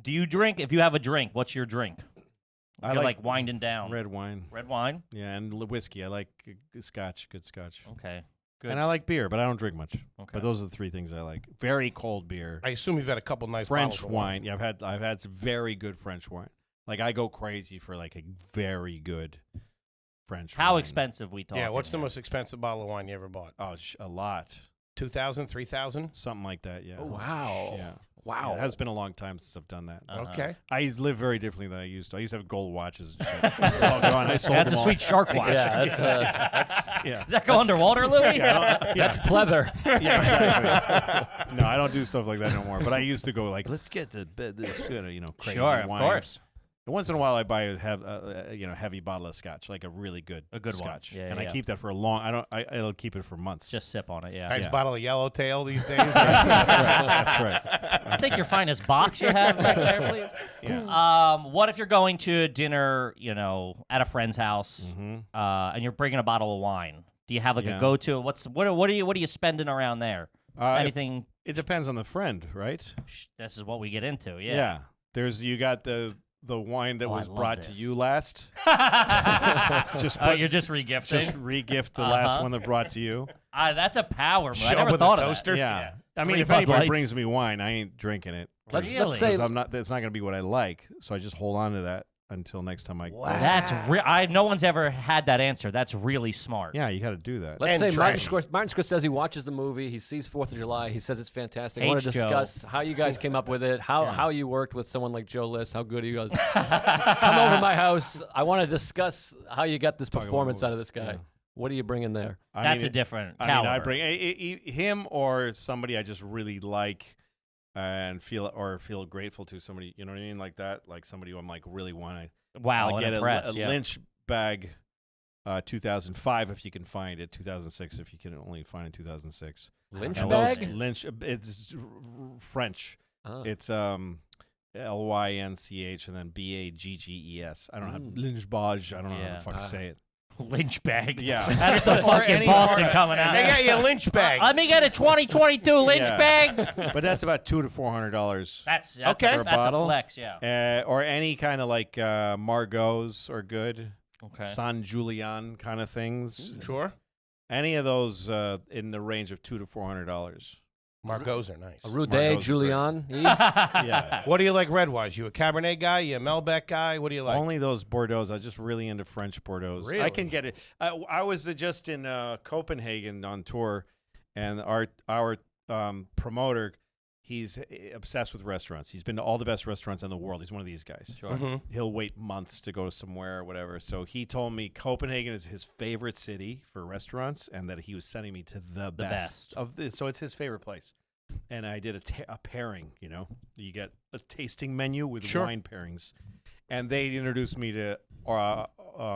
Do you drink? If you have a drink, what's your drink? If I you're like like winding down. red wine. Red wine? Yeah, and whiskey. I like scotch, good scotch. Okay. Good. And I like beer, but I don't drink much. Okay. But those are the three things I like. Very cold beer. I assume you've had a couple nice French bottles of wine. Yeah, I've had some very good French wine. Like I go crazy for like a very good French wine. How expensive we talking? Yeah, what's the here? most expensive bottle of wine you ever bought? Oh, a lot. 2,000, 3,000? Something like that, yeah. Oh, wow. Yeah. Wow. Yeah, it has been a long time since I've done that. Okay. I live very differently than I used to. I used to have gold watches and shit. Oh, gone. I sold That's a them all. sweet shark watch. Yeah, that's Yeah. Does that go underwater, Louis? that's pleather. Yeah, exactly. No, I don't do stuff like that no more. But I used to go like, let's get to bed this crazy Sure, of wines. course. And once in a while, I buy a heavy bottle of scotch, like a really good, good one. scotch, Yeah, and yeah. I keep that for a long. I'll keep it for months. Just sip on it, yeah. Nice Yeah. bottle of Yellowtail these days. That's right. I think your finest box you have right there, please. Yeah. What if you're going to dinner, at a friend's house, Mhm. and you're bringing a bottle of wine? Do you have like Yeah. a go-to? What are you spending around there? Anything? It depends on the friend, right? This is what we get into. Yeah. Yeah. You got the wine that Oh, I was love brought to this. you last. Just You're just regifting. Just re-gift the last one that brought to you. That's a power move. I Show never with thought a of toaster. Yeah. I mean, Three if Bud anybody Lights. brings me wine, I ain't drinking it. Let's Really? say Because it's not going to be what I like. So I just hold on to that until next time I go. that. No one's ever had that answer. That's really smart. Yeah, you got to do that. Let's And say Martin trash. Scorsese watches the movie. He sees 4th of July. He says it's fantastic. I want to Hates Joe. discuss how you guys came up with it, how you worked with someone like Joe List, how good he was. Come over to my house. I want to discuss how you got this Talk about performance movie. out of this guy. Yeah. What are you bringing there? That's a different I caliber. mean, I bring him or somebody I just really like and feel grateful to. Somebody, you know what I mean, like that, like somebody who I'm like really want to. Wow, I'll and get impressed, a yeah. Lynch bag, 2005 if you can find it. 2006 if you can only find it. 2006. Lynch And bag? those Lynch. It's French. Oh. It's Lynch and then Bagges. I don't know how Lynch Bage. I don't know how Yeah. the fuck to say it. Lynch bag. Yeah. That's the Or fucking any- Boston or- coming out. They got you a lynch bag. Let me get a 2022 Lynch Yeah. bag. But that's about $200 to $400. That's Okay. A, For a that's bottle? a flex, yeah. Or any kind of like Margot's are good. Okay. San Julian kind of things. Sure. Any of those in the range of $200 to $400. Margot's are nice. A Rue Margot's are Julian. Yeah. What do you like red-wise? You a Cabernet guy? You a Malbec guy? What do you like? Only those Bordeaux. I'm just really into French Bordeaux. I can Really? get it. I was just in Copenhagen on tour, and our promoter, he's obsessed with restaurants. He's been to all the best restaurants in the world. He's one of these guys. Sure. Mhm. He'll wait months to go somewhere or whatever. So he told me Copenhagen is his favorite city for restaurants, and that he was sending me to the best of this. So it's his favorite place. And I did a pairing. You get a tasting menu with Sure. wine pairings, and they introduced me to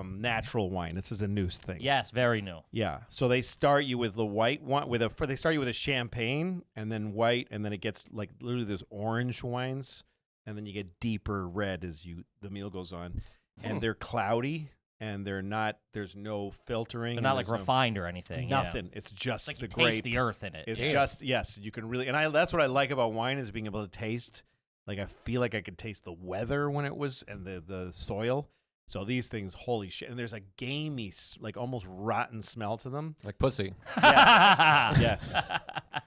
natural wine. This is a new thing. Yes, very new. Yeah. So they start you with the white one they start you with a champagne and then white, and then it gets like literally those orange wines, and then you get deeper red as the meal goes on, and they're cloudy and there's no filtering. They're and not like there's no- refined or anything. yeah. Nothing. It's just It's like the you taste grape. the earth in it. It's Damn. just you can really, and that's what I like about wine is being able to taste. Like I feel like I could taste the weather when it was and the soil. So these things, holy shit! And there's a gamey, like almost rotten smell to them. Like pussy. Yes.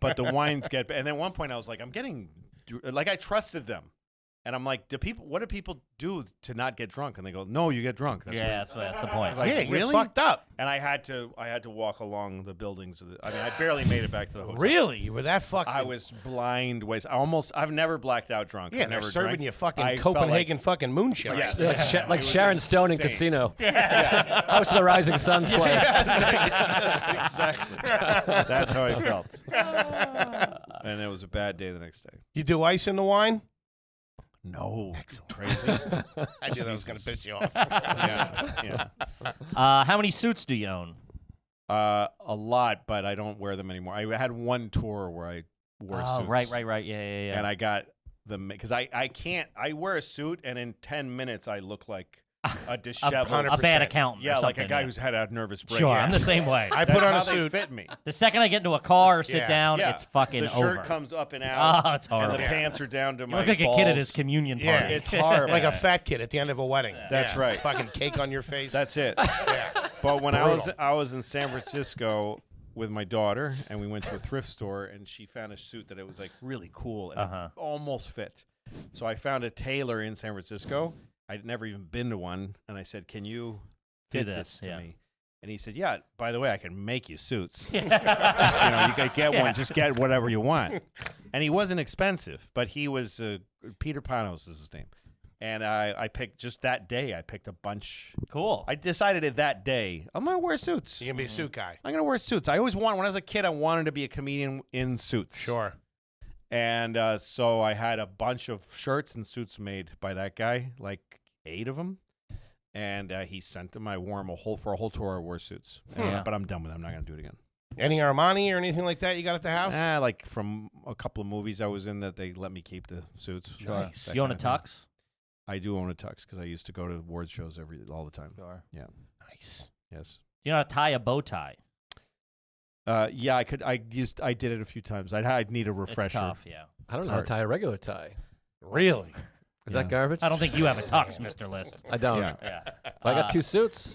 But the wines get, and then at one point I was like, I trusted them. And I'm like, what do people do to not get drunk? And they go, no, you get drunk. That's the point. Like, Yeah, you're really? fucked up. And I had to walk along the buildings. I barely made it back to the hotel. Really? You were that fucked I was blind ways. I've never blacked out drunk. Yeah, I've they're never serving drank. you fucking I felt Copenhagen fucking moonshine. Yes. Like It was Sharon Stone in insane. Casino. House of the Rising Suns play. Yes, exactly. That's how I felt. And it was a bad day the next day. You do ice in the wine? No. Crazy. I knew that was going to piss you off. Yeah. How many suits do you own? A lot, but I don't wear them anymore. I had one tour where I wore Oh, suits. right. Yeah. And I got them because I can't. I wear a suit, and in 10 minutes I look like a disheveled, 100%. A bad accountant. yeah, or like a something, guy who's had a nervous break. Sure, Yeah. I'm the same way. I That's put on how a they suit. fit me. The second I get into a car or sit Yeah. down, Yeah. it's fucking the shirt over. comes up and out. Oh, it's horrible. And the pants are down to You my look like balls. a kid at his communion Yeah. party. It's horrible. Like a fat kid at the end of a wedding. That's Yeah. right. Fucking cake on your face. That's it. yeah. But when Brutal. I was in San Francisco with my daughter, and we went to a thrift store, and she found a suit that it was like really cool and it almost fit. So I found a tailor in San Francisco. I'd never even been to one, and I said, "Can you Do fit this, this to yeah. me?" And he said, "Yeah. By the way, I can make you suits. You can get one. Just get whatever you want." And he wasn't expensive, but he was Peter Panos is his name. And I picked just that day. I picked a bunch. Cool. I decided it that day. I'm gonna wear suits. You're going to be a suit guy. I'm gonna wear suits. I always wanted. When I was a kid, I wanted to be a comedian in suits. Sure. And so I had a bunch of shirts and suits made by that guy, like 8 of them. And he sent them. I wore them for a whole tour. I wore suits. Yeah. But I'm done with it. I'm not gonna do it again. Any Armani or anything like that you got at the house? Like from a couple of movies I was in that they let me keep the suits. Nice. That You own a kind of thing. tux? I do own a tux because I used to go to award shows all the time. Sure. Yeah. Nice. Yes. You know how to tie a bow tie? Yeah, I could. I did it a few times. I'd need a refresher. It's tough, yeah. I don't know how to tie a regular tie. Really? Is that garbage? I don't think you have a tux, Mr. List. I don't. Yeah. Yeah. I got 2 suits.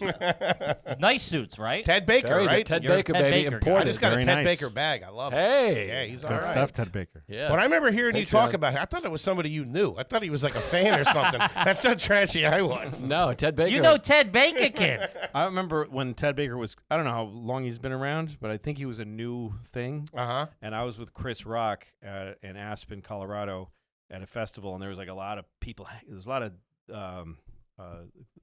Nice suits, right? Ted Baker, Very right? Ted You're a Baker, Ted baby. Baker guy. I Imported. just got Very a Ted nice. Baker bag. I love it. Hey. Yeah, he's all Good right. stuff, Ted Baker. Yeah. But I remember hearing you Thanks, talk John. about it. I thought it was somebody you knew. I thought he was like a fan or something. That's how trashy I was. No, Ted Baker. You know Ted Baker, kid. I remember when Ted Baker was. I don't know how long he's been around, but I think he was a new thing. Uh-huh. And I was with Chris Rock in Aspen, Colorado, at a festival, and there was like a lot of people. There was a lot of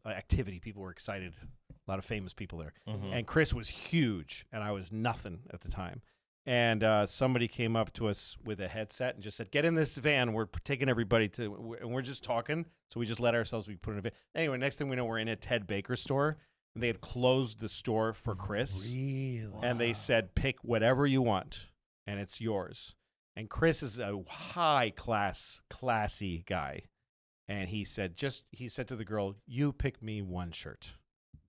activity. People were excited. A lot of famous people there. Mhm. And Chris was huge, and I was nothing at the time. And somebody came up to us with a headset and just said, "Get in this van. We're taking everybody to, and we're just talking." So we just let ourselves be put in a van. Anyway, next thing we know, we're in a Ted Baker store, and they had closed the store for Chris. Really? And they said, "Pick whatever you want, and it's yours." And Chris is a high class, classy guy. And he said to the girl, "You pick me one shirt.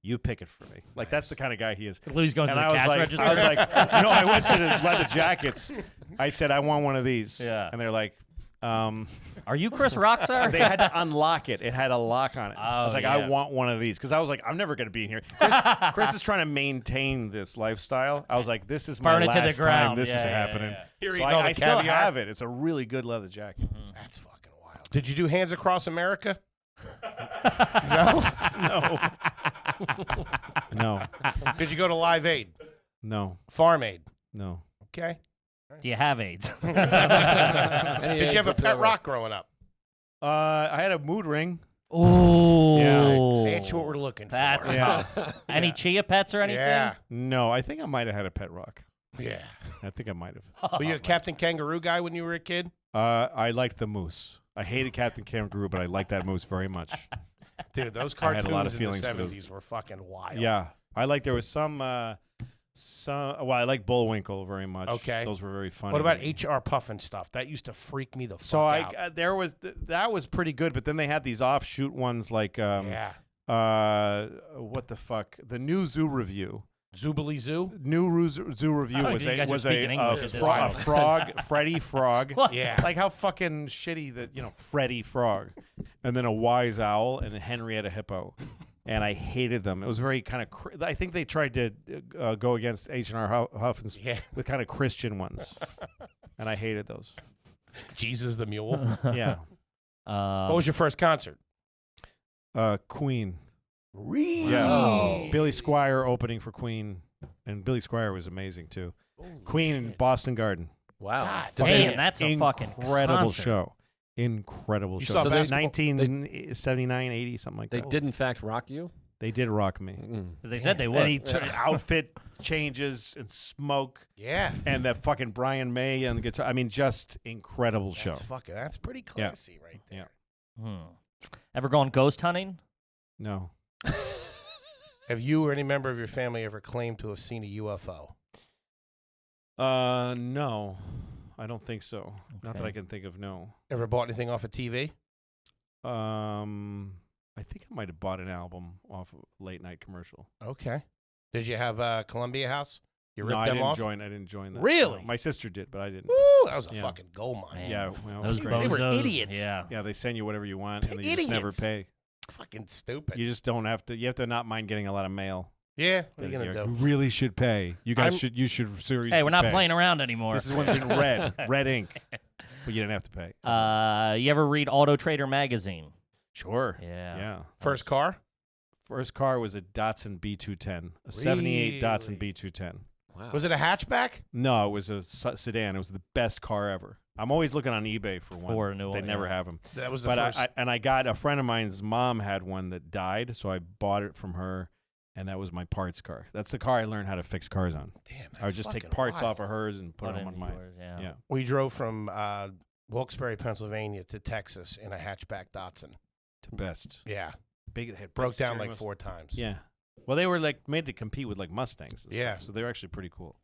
You pick it for me." Like, that's the kind of guy he is. Louis going And to the I was cash like, register. I was like, I went to the leather jackets. I said, "I want one of these." Yeah. And they're like, Are you Chris Rock, sir? they had to unlock it. It had a lock on it. I was Oh, like, yeah. "I want one of these." Because I was like, I'm never going to be in here. Chris is trying to maintain this lifestyle. I was like, this is my Burn it to the last time ground. this Yeah, is yeah, happening. yeah. Here So you go, I the still caviar. have it. It's a really good leather jacket. That's fucking wild. Did you do Hands Across America? No? No. No. Did you go to Live Aid? No. Farm Aid? No. Okay. Do you have AIDS? Any Did AIDS you have a pet whatsoever. rock growing up? I had a mood ring. Ooh. That's what we're looking for. That's Yeah. tough. Any chia pets or anything? Yeah. No, I think I might have had a pet rock. Yeah. I think I might have. Were you a Captain Kangaroo guy when you were a kid? I liked the moose. I hated Captain Kangaroo, but I liked that moose very much. Dude, those I had cartoons a lot of in feelings the for those. 70s were fucking wild. Yeah. I like there was some well, I like Bullwinkle very much. Okay. Those were very funny. What about H.R. Puffin stuff? That used to freak me the fuck So out. there was that was pretty good, but then they had these offshoot ones like yeah. what the fuck? The new Zoo Review. Zoobly Zoo? New Zoo Review I don't was think you a guys are was speaking English at a this frog, point. Freddy Frog. What? Yeah. Like how fucking shitty that Freddy Frog, and then a wise owl and a Henrietta Hippo, and I hated them. It was very kind of. I think they tried to go against H&R Huffins Yeah. with kind of Christian ones, and I hated those. Jesus the Mule. Yeah, What was your first concert? Queen. Really? Yeah, Oh. Billy Squier opening for Queen, and Billy Squier was amazing too. Queen in Boston Garden. Wow. God Damn, damn. that's a fucking incredible concert. show. Incredible You show. saw So they- basketball? 1979, 80, something like They that. did, in fact, rock you? They did rock me. Mm. 'Cause they said they And would. he took outfit changes and smoke Yeah. and that fucking Brian May on the guitar. I mean, just incredible show. That's pretty classy right there. Ever gone ghost hunting? No. Have you or any member of your family ever claimed to have seen a UFO? No. I don't think so. Not that Okay. I can think of. No. Ever bought anything off a TV? I I think I might have bought an album off of a late night commercial. Okay. Did you have Columbia House? You ripped No, them off? I didn't join that. Really? No, my sister did, but I didn't. Woo, that was a Yeah. fucking gold mine. Man. Yeah, well, Those it was great. They were bozos, idiots. Yeah. Yeah, they send you whatever you want, and They're you just never idiots. pay. Fucking stupid. You just don't have to. You have to not mind getting a lot of mail. Yeah, what are you That going to you do? really should pay. You guys I'm- should. You should seriously. Hey, we're not pay. playing around anymore. This is one's in red ink, but you didn't have to pay. You ever read Auto Trader magazine? Sure. Yeah. Yeah. First car? First car was a Datsun B210, a '78 Datsun Really? B210. Wow. Was it a hatchback? No, it was a sedan. It was the best car ever. I'm always looking on eBay for one. For a new They one, never yeah. have them. That was the But first. I got a friend of mine's mom had one that died, so I bought it from her, and that was my parts car. That's the car I learned how to fix cars on. Damn, I would just take parts off of hers and put them on into mine. yours, yeah. Yeah. We drove from Wilkes-Barre, Pennsylvania to Texas in a hatchback Datsun. The best. Yeah. Big. They had big Broke down steering like wheels. 4 times. Yeah. Well, they were like made to compete with like Mustangs. And Yeah. Stuff, so they were actually pretty cool.